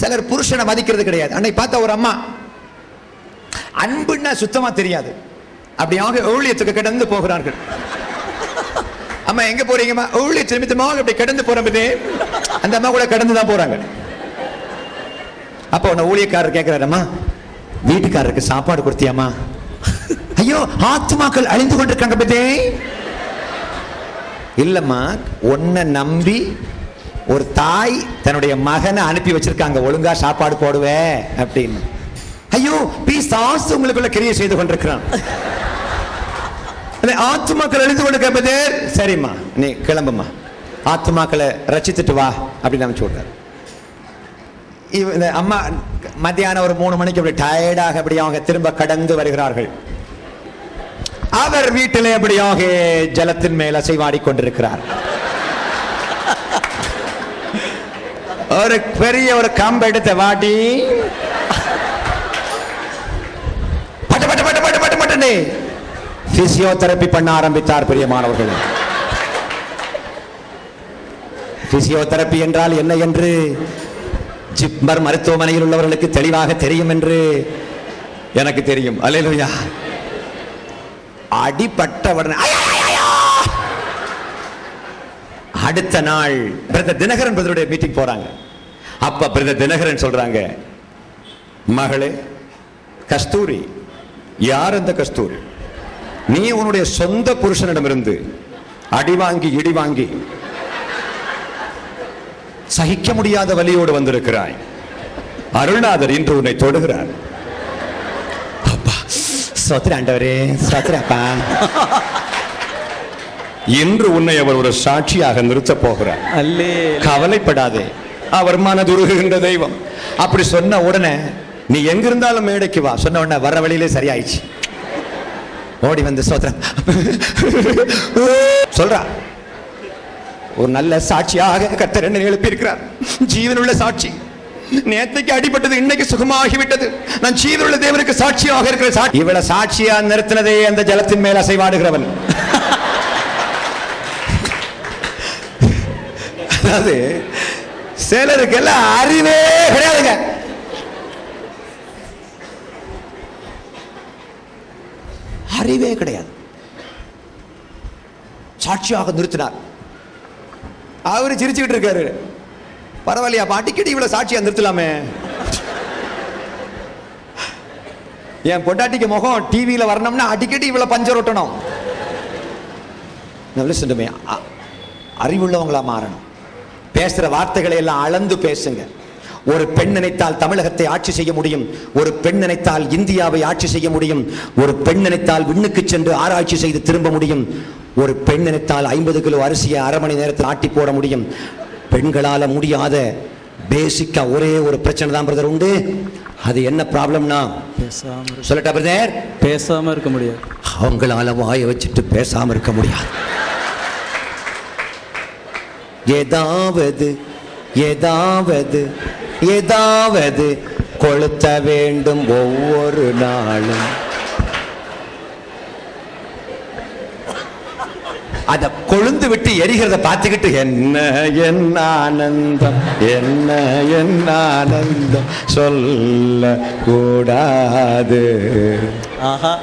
சிலர் புருஷனை மதிக்கிறது கிடையாது. அன்னைக்கு பார்த்தா ஒரு அம்மா அன்புன்னா சுத்தமா தெரியாது, அப்படியாக ஊழியத்துக்கு கடந்து போகிறார்கள். அம்மா எங்க போறீங்கம்மா? ஊழியத்து நிமித்தமாக அப்படி கடந்து போறே. அந்த அம்மா கூட கடந்து தான் போறாங்க. அப்ப உன்ன ஊழியக்காரர் கேட்கிறாரு, அம்மா வீட்டுக்காரருக்கு சாப்பாடு கொடுத்தியாமா? ஐயோ ஆத்துமாக்கள் அழிந்து கொண்டிருக்காங்க பதே. இல்லம்மா, உன்னை நம்பி ஒரு தாய் தன்னுடைய மகனை அனுப்பி வச்சிருக்காங்க, ஒழுங்கா சாப்பாடு போடுவே அப்படின்னு. ஐயோ பிசாசு உங்களுக்குள்ள கிரியை செய்து கொண்டிருக்கிறான். ஆத்துமாக்கள் அழிந்து கொண்டிருக்க. சரிம்மா நீ கிளம்புமா, ஆத்துமாக்களை ரச்சித்துட்டு வா அப்படின்னு அமைச்சு விடுறாரு. இந்த அம்மா மத்தியானம் ஒரு 3 மணிக்கு அப்படி டயர்டாக அப்படி அவங்க திரும்ப கடந்து வருகிறார்கள். அவர் வீட்டிலே அப்படியாக ஜலத்தின் மேல் அசைவாடி கொண்டிருக்கிறார். ஒரு பெரிய ஒரு கம்பு எடுத்த வாட்டி பட்டு பட்டு பட்டு பட்டு பட்டு பட்டு பிசியோதெரபி பண்ண ஆரம்பித்தார். பிரியமானவர்கள், பிசியோதெரபி என்றால் என்ன என்று ஜிப்மர் மருத்துவமனையில் உள்ளவர்களுக்கு தெளிவாக தெரியும் என்று எனக்கு தெரியும். அல்லேலூயா. அடிபட்டவுடன் அடுத்த நாள் பிரதர் தினகரன் பிரதருடைய மீட்டிங் போறாங்க. அப்ப பிரதர் தினகரன் சொல்றாங்க, மகளே கஸ்தூரி. யார் அந்த கஸ்தூரி? நீ உன்னுடைய சொந்த புருஷனிடமிருந்து அடி வாங்கி இடி வாங்கி சகிக்க முடியாத வலியோடு வந்திருக்கிறாய். அருள்நாதர் இன்று உன்னை தொடுகிறார். இன்று உன்னை அவர் ஒரு சாட்சியாக நிறுத்த போகிறார். கவலைப்படாதே, அவர் மனதுருகுகின்ற தெய்வம். அப்படி சொன்ன உடனே நீ எங்கிருந்தாலும் மேடைக்கு வா. சொன்ன உடனே வர வழியிலே சரியாயிடுச்சு. ஓடி வந்து சோத்திரம் சொல்றா. ஒரு நல்ல சாட்சியாக கர்த்தர் என்னை எழுப்பி இருக்கிறார். ஜீவனுள்ள சாட்சி. நேற்றைக்கு அடிபட்டது இன்னைக்கு சுகமாகிவிட்டது. நான் ஜீவனுள்ள தேவனுக்கு சாட்சியாக இருக்கிற இவளை சாட்சியா நிறுத்தினதே அந்த ஜலத்தின் மேல் அசைவாடுகிறவன். அதாவது சிலருக்கு எல்லாம் அறிவே கிடையாதுங்க. அறிவே கிடையாது. சாட்சியாக நிறுத்தினார். அவரு சிரிச்சுக்கிட்டு இருக்காரு. பரவாயில்லையா, அடிக்கடி இவ்வளவு சாட்சியா நிறுத்தலாமே. என் பொண்டாட்டிக்கு முகம் டிவியில வரணும்னா அடிக்கடி இவ்வளவு பஞ்சர் ஒட்டணும். அறிவுள்ளவங்களா மாறணும். பேசுற வார்த்தைகளை எல்லாம் அளந்து பேசுங்க. ஒரு பெண் நினைத்தால் தமிழகத்தை ஆட்சி செய்ய முடியும். ஒரு பெண் நினைத்தால் இந்தியாவை ஆட்சி செய்ய முடியும். ஒரு பெண் நினைத்தால் விண்ணுக்கு சென்று ஆராய்ச்சி செய்து திரும்ப முடியும். ஒரு பெண் நினைத்தால் 50 கிலோ அரிசியை அரை மணி நேரத்தில் ஆட்டி போட முடியும். பெண்களால முடியாத பேசிக்கா ஒரே ஒரு பிரச்சனை தான் பிரதர் உண்டு. அது என்ன ப்ராப்ளம்னா, சொல்லட்டா பிரதர், பேசாம இருக்க முடியாது. அவங்களால வாயை வச்சுட்டு பேசாம இருக்க முடியாது. ஏதாவது ஏதாவது ஏதாவது கொளுத்த வேண்டும் ஒவ்வொரு நாளும். அத கொழுந்து விட்டு எரிகிறத பார்த்துக்கிட்டு என்ன என்ன ஆனந்தம், என்ன என்ன ஆனந்தம் சொல்ல கூடாது. ஆஹா.